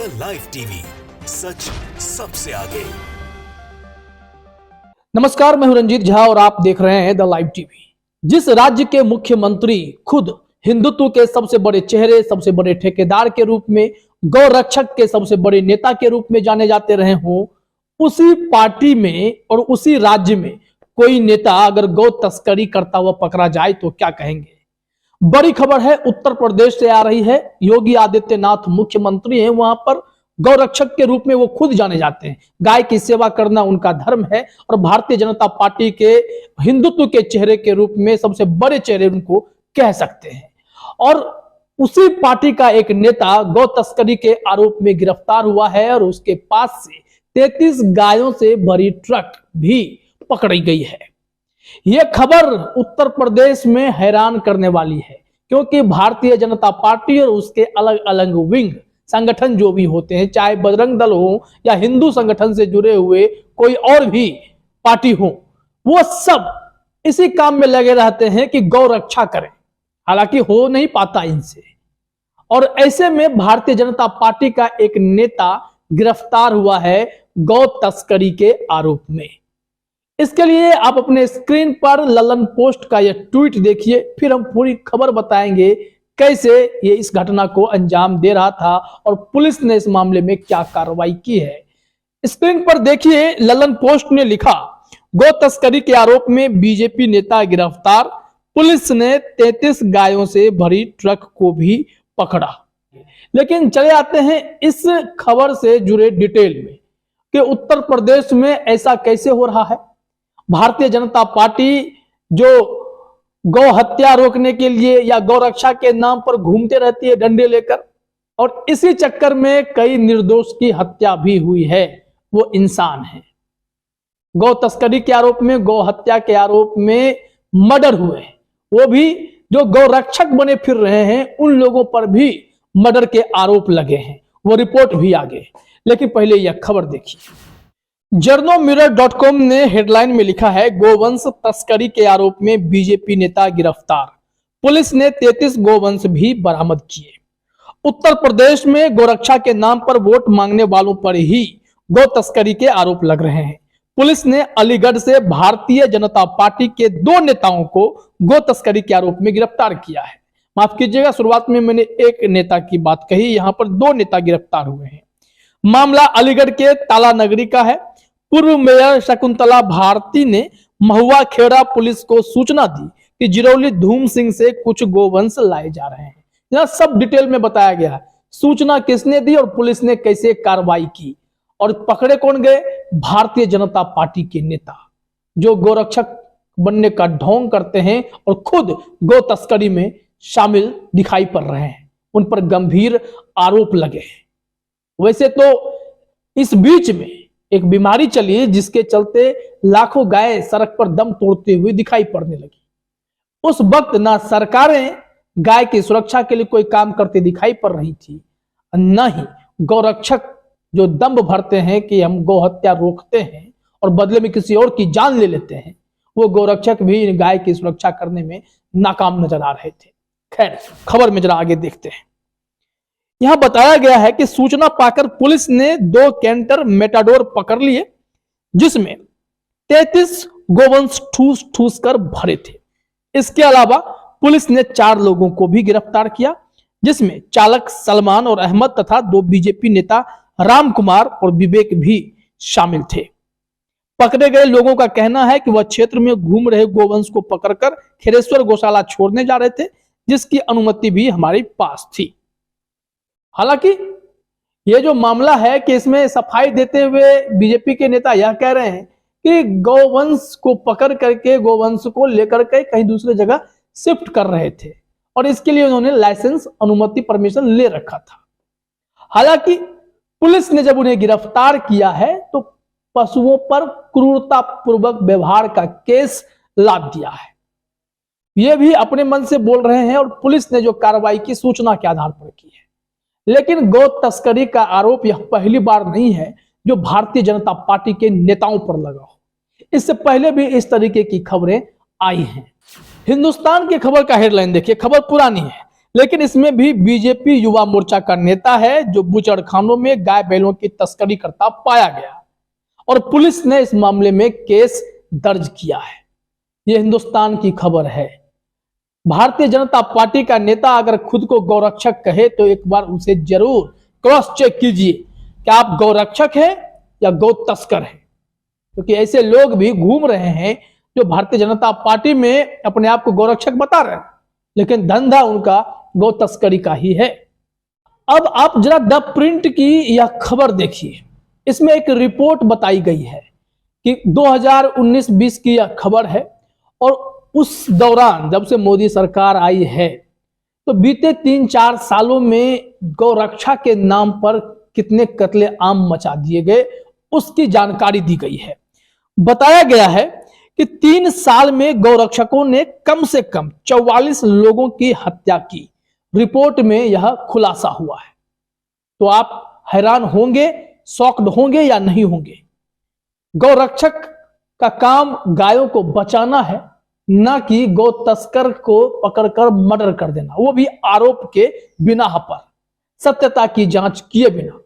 The live TV, सच सबसे आगे। नमस्कार, मैं हूं रंजीत झा और आप देख रहे हैं द लाइव टीवी। जिस राज्य के मुख्यमंत्री खुद हिंदुत्व के सबसे बड़े चेहरे, सबसे बड़े ठेकेदार के रूप में, गौ रक्षक के सबसे बड़े नेता के रूप में जाने जाते रहे हों, उसी पार्टी में और उसी राज्य में कोई नेता अगर गौ तस्करी करता हुआ पकड़ा जाए तो क्या कहेंगे। बड़ी खबर है, उत्तर प्रदेश से आ रही है। योगी आदित्यनाथ मुख्यमंत्री हैं, वहां पर गौ रक्षक के रूप में वो खुद जाने जाते हैं। गाय की सेवा करना उनका धर्म है और भारतीय जनता पार्टी के हिंदुत्व के चेहरे के रूप में सबसे बड़े चेहरे उनको कह सकते हैं। और उसी पार्टी का एक नेता गौ तस्करी के आरोप में गिरफ्तार हुआ है और उसके पास से 33 गायों से भरी ट्रक भी पकड़ी गई है। यह खबर उत्तर प्रदेश में हैरान करने वाली है, क्योंकि भारतीय जनता पार्टी और उसके अलग अलग विंग संगठन जो भी होते हैं, चाहे बजरंग दल हो या हिंदू संगठन से जुड़े हुए कोई और भी पार्टी हो, वो सब इसी काम में लगे रहते हैं कि गौ रक्षा करें। हालांकि हो नहीं पाता इनसे। और ऐसे में भारतीय जनता पार्टी का एक नेता गिरफ्तार हुआ है गौ तस्करी के आरोप में। इसके लिए आप अपने स्क्रीन पर ललन पोस्ट का यह ट्वीट देखिए, फिर हम पूरी खबर बताएंगे कैसे ये इस घटना को अंजाम दे रहा था और पुलिस ने इस मामले में क्या कार्रवाई की है। स्क्रीन पर देखिए, ललन पोस्ट ने लिखा, गौ तस्करी के आरोप में बीजेपी नेता गिरफ्तार, पुलिस ने 33 गायों से भरी ट्रक को भी पकड़ा। लेकिन चले आते हैं इस खबर से जुड़े डिटेल में कि उत्तर प्रदेश में ऐसा कैसे हो रहा है। भारतीय जनता पार्टी जो गौ हत्या रोकने के लिए या गौ रक्षा के नाम पर घूमते रहती है डंडे लेकर, और इसी चक्कर में कई निर्दोष की हत्या भी हुई है। वो इंसान है। गौ तस्करी के आरोप में, गौ हत्या के आरोप में मर्डर हुए, वो भी जो गौ रक्षक बने फिर रहे हैं, उन लोगों पर भी मर्डर के आरोप लगे हैं। वो रिपोर्ट भी आ गई। लेकिन पहले यह खबर देखिए। जर्नोमिरर.com ने हेडलाइन में लिखा है, गोवंश तस्करी के आरोप में बीजेपी नेता गिरफ्तार, पुलिस ने 33 गोवंश भी बरामद किए। उत्तर प्रदेश में गोरक्षा के नाम पर वोट मांगने वालों पर ही गौ तस्करी के आरोप लग रहे हैं। पुलिस ने अलीगढ़ से भारतीय जनता पार्टी के 2 नेताओं को गौ तस्करी के आरोप में गिरफ्तार किया है। माफ कीजिएगा, शुरुआत में मैंने एक नेता की बात कही, यहां पर 2 नेता गिरफ्तार हुए हैं। मामला अलीगढ़ के ताला नगरी का है। पूर्व मेयर शकुंतला भारती ने महुआ खेड़ा पुलिस को सूचना दी कि जिरौली धूम सिंह से कुछ गोवंश लाए जा रहे हैं। यहां सब डिटेल में बताया गया है, सूचना किसने दी और पुलिस ने कैसे कार्रवाई की। और पकड़े कौन गए? भारतीय जनता पार्टी के नेता जो गोरक्षक बनने का ढोंग करते हैं और खुद गौ तस्करी में शामिल दिखाई पड़ रहे हैं। उन पर गंभीर आरोप लगे हैं। वैसे तो इस बीच में एक बीमारी चली जिसके चलते लाखों गाय सड़क पर दम तोड़ते हुए दिखाई पड़ने लगी। उस वक्त ना सरकारें गाय की सुरक्षा के लिए कोई काम करते दिखाई पड़ रही थी, न ही गौरक्षक जो दम भरते हैं कि हम गौ हत्या रोकते हैं और बदले में किसी और की जान ले लेते हैं, वो गौरक्षक भी गाय की सुरक्षा करने में नाकाम नजर आ रहे थे। खैर, खबर में जरा आगे देखते हैं। यहां बताया गया है कि सूचना पाकर पुलिस ने 2 कैंटर मेटाडोर पकड़ लिए, जिसमें 33 गोवंश ठूस ठूस कर भरे थे। इसके अलावा पुलिस ने 4 लोगों को भी गिरफ्तार किया, जिसमें चालक सलमान और अहमद तथा 2 बीजेपी नेता राम कुमार और विवेक भी शामिल थे। पकड़े गए लोगों का कहना है कि वह क्षेत्र में घूम रहे गोवंश को पकड़कर खेरेश्वर गौशाला छोड़ने जा रहे थे, जिसकी अनुमति भी हमारे पास थी। हालांकि ये जो मामला है कि इसमें सफाई देते हुए बीजेपी के नेता यह कह रहे हैं कि गौवंश को पकड़ करके गोवंश को लेकर के कहीं दूसरे जगह शिफ्ट कर रहे थे और इसके लिए उन्होंने लाइसेंस, अनुमति, परमिशन ले रखा था। हालांकि पुलिस ने जब उन्हें गिरफ्तार किया है तो पशुओं पर क्रूरतापूर्वक व्यवहार का केस लाद दिया है। ये भी अपने मन से बोल रहे हैं और पुलिस ने जो कार्रवाई की सूचना के आधार पर की है। लेकिन गौ तस्करी का आरोप यह पहली बार नहीं है जो भारतीय जनता पार्टी के नेताओं पर लगा हो। इससे पहले भी इस तरीके की खबरें आई हैं। हिंदुस्तान की खबर का हेडलाइन देखिए, खबर पुरानी है लेकिन इसमें भी बीजेपी युवा मोर्चा का नेता है जो बूचड़खानों में गाय बैलों की तस्करी करता पाया गया और पुलिस ने इस मामले में केस दर्ज किया है। यह हिंदुस्तान की खबर है। भारतीय जनता पार्टी का नेता अगर खुद को गौरक्षक कहे तो एक बार उसे जरूर क्रॉस चेक कीजिए कि आप गौरक्षक हैं या गौ तस्कर हैं, क्योंकि ऐसे लोग भी घूम रहे हैं जो भारतीय जनता पार्टी में अपने आप को गौरक्षक बता रहे हैं, लेकिन धंधा उनका गौ तस्करी का ही है। अब आप जरा द प्रिंट की यह खबर देखिए। इसमें एक रिपोर्ट बताई गई है कि 2019-20 की यह खबर है और उस दौरान जब से मोदी सरकार आई है तो बीते 3-4 सालों में गौरक्षा के नाम पर कितने कत्ले आम मचा दिए गए उसकी जानकारी दी गई है। बताया गया है कि 3 साल में गौरक्षकों ने कम से कम 44 लोगों की हत्या की। रिपोर्ट में यह खुलासा हुआ है। तो आप हैरान होंगे, शॉक्ड होंगे या नहीं होंगे? गौरक्षक का काम गायों को बचाना है, ना कि गौ तस्कर को पकड़कर मर्डर कर देना, वो भी आरोप के बिना पर, सत्यता की जांच किए बिना।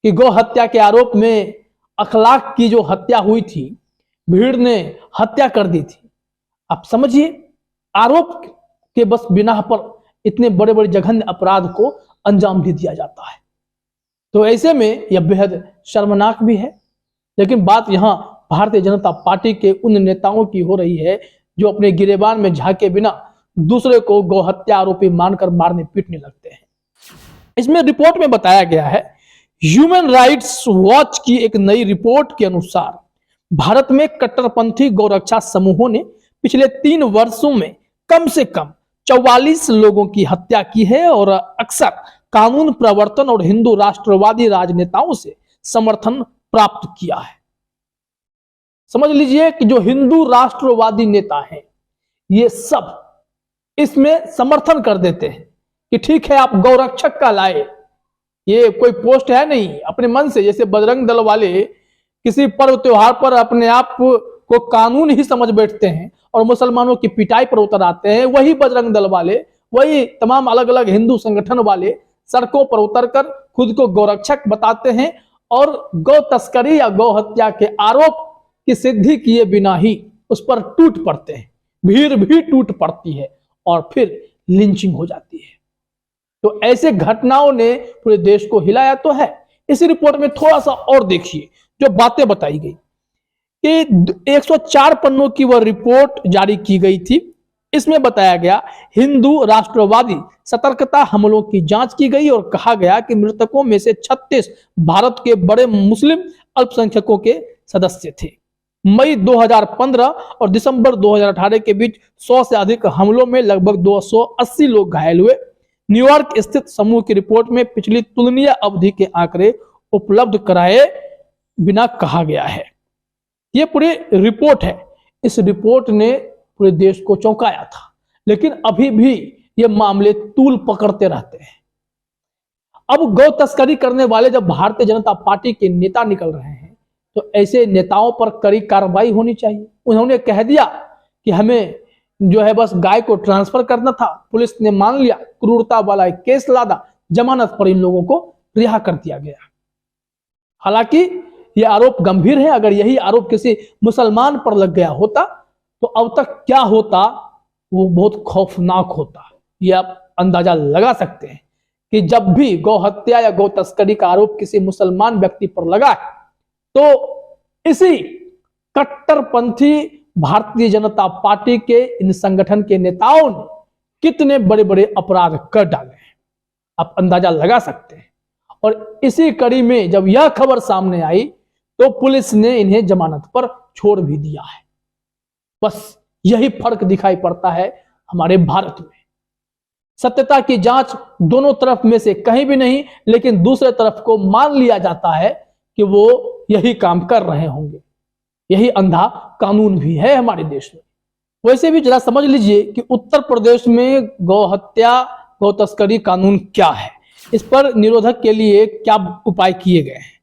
कि गौ हत्या के आरोप में अखलाक की जो हत्या हुई थी, भीड़ ने हत्या कर दी थी। आप समझिए, आरोप के बस बिना पर इतने बड़े बड़े जघन्य अपराध को अंजाम दे दिया जाता है। तो ऐसे में यह बेहद शर्मनाक भी है। लेकिन बात यहां भारतीय जनता पार्टी के उन नेताओं की हो रही है जो अपने गिरेबान में झांके बिना दूसरे को गौहत्या आरोपी मानकर मारने पीटने लगते हैं। इसमें रिपोर्ट में बताया गया है, ह्यूमन राइट्स वॉच की एक नई रिपोर्ट के अनुसार भारत में कट्टरपंथी गौरक्षा समूहों ने पिछले 3 वर्षों में कम से कम 44 लोगों की हत्या की है और अक्सर कानून प्रवर्तन और हिंदू राष्ट्रवादी राजनेताओं से समर्थन प्राप्त किया है। समझ लीजिए कि जो हिंदू राष्ट्रवादी नेता हैं ये सब इसमें समर्थन कर देते हैं कि ठीक है आप गौरक्षक का लाए, ये कोई पोस्ट है नहीं, अपने मन से। जैसे बजरंग दल वाले किसी पर्व त्योहार पर अपने आप को कानून ही समझ बैठते हैं और मुसलमानों की पिटाई पर उतर आते हैं, वही बजरंग दल वाले, वही तमाम अलग अलग हिंदू संगठन वाले सड़कों पर उतरकर खुद को गौरक्षक बताते हैं और गौ तस्करी या गौ हत्या के आरोप की सिद्धि किए बिना ही उस पर टूट पड़ते हैं। भीड़ भी टूट पड़ती है और फिर लिंचिंग हो जाती है। तो ऐसे घटनाओं ने पूरे देश को हिलाया तो है। इस रिपोर्ट में थोड़ा सा और देखिए जो बातें बताई गई कि 104 पन्नों की वह रिपोर्ट जारी की गई थी। इसमें बताया गया हिंदू राष्ट्रवादी सतर्कता हमलों की जांच की गई और कहा गया कि मृतकों में से 36 भारत के बड़े मुस्लिम अल्पसंख्यकों के सदस्य थे। मई 2015 और दिसंबर 2018 के बीच 100 से अधिक हमलों में लगभग 280 लोग घायल हुए। न्यूयॉर्क स्थित समूह की रिपोर्ट में पिछली तुलनीय अवधि के आंकड़े उपलब्ध कराए बिना कहा गया है। यह पूरी रिपोर्ट है। इस रिपोर्ट ने पूरे देश को चौंकाया था, लेकिन अभी भी ये मामले तूल पकड़ते रहते हैं। अब गौ तस्करी करने वाले जब भारतीय जनता पार्टी के नेता निकल रहे हैं तो ऐसे नेताओं पर कड़ी कार्रवाई होनी चाहिए। उन्होंने कह दिया कि हमें जो है बस गाय को ट्रांसफर करना था, पुलिस ने मान लिया, क्रूरता वाला एक केस लादा, जमानत पर इन लोगों को रिहा कर दिया गया। हालांकि यह आरोप गंभीर है। अगर यही आरोप किसी मुसलमान पर लग गया होता तो अब तक क्या होता वो बहुत खौफनाक होता। ये आप अंदाजा लगा सकते हैं कि जब भी गौ हत्या या गौ तस्करी का आरोप किसी मुसलमान व्यक्ति पर लगा है तो इसी कट्टरपंथी भारतीय जनता पार्टी के इन संगठन के नेताओं ने कितने बड़े बड़े अपराध कर डाले हैं, आप अंदाजा लगा सकते हैं। और इसी कड़ी में जब यह खबर सामने आई तो पुलिस ने इन्हें जमानत पर छोड़ भी दिया है। बस यही फर्क दिखाई पड़ता है हमारे भारत में। सत्यता की जांच दोनों तरफ में से कहीं भी नहीं, लेकिन दूसरे तरफ को मान लिया जाता है कि वो यही काम कर रहे होंगे। यही अंधा कानून भी है हमारे देश में। वैसे भी जरा समझ लीजिए कि उत्तर प्रदेश में गौ हत्या गौ तस्करी कानून क्या है, इस पर निरोधक के लिए क्या उपाय किए गए हैं।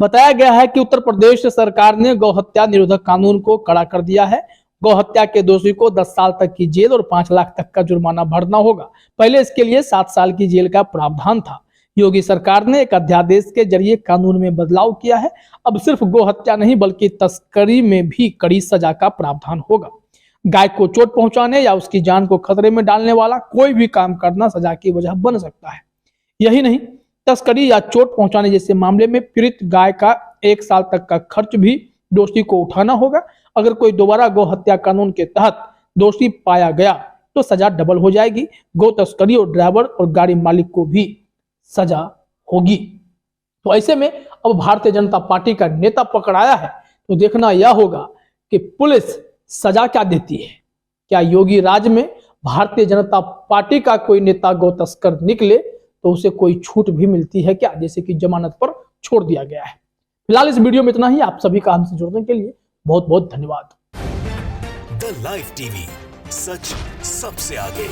बताया गया है कि उत्तर प्रदेश सरकार ने गौ हत्या निरोधक कानून को कड़ा कर दिया है। गौ हत्या के दोषी को 10 साल तक की जेल और 5 लाख तक का जुर्माना भरना होगा। पहले इसके लिए 7 साल की जेल का प्रावधान था। योगी सरकार ने एक अध्यादेश के जरिए कानून में बदलाव किया है। अब सिर्फ गौ हत्या नहीं बल्कि तस्करी में भी कड़ी सजा का प्रावधान होगा। गाय को चोट पहुंचाने या उसकी जान को खतरे में डालने वाला कोई भी काम करना सजा की वजह बन सकता है। यही नहीं, तस्करी या चोट पहुंचाने जैसे मामले में पीड़ित गाय का 1 साल तक का खर्च भी दोषी को उठाना होगा। अगर कोई दोबारा गौ हत्या कानून के तहत दोषी पाया गया तो सजा डबल हो जाएगी। गौ तस्करी और ड्राइवर और गाड़ी मालिक को भी सजा होगी। तो ऐसे में अब भारतीय जनता पार्टी का नेता पकड़ाया है तो देखना यह होगा कि पुलिस सजा क्या देती है। क्या योगी राज में भारतीय जनता पार्टी का कोई नेता गौ तस्कर निकले तो उसे कोई छूट भी मिलती है क्या, जैसे कि जमानत पर छोड़ दिया गया है। फिलहाल इस वीडियो में इतना ही। आप सभी का हमसे जुड़ने के लिए बहुत बहुत धन्यवाद। द लाइव टीवी, सच सबसे आगे।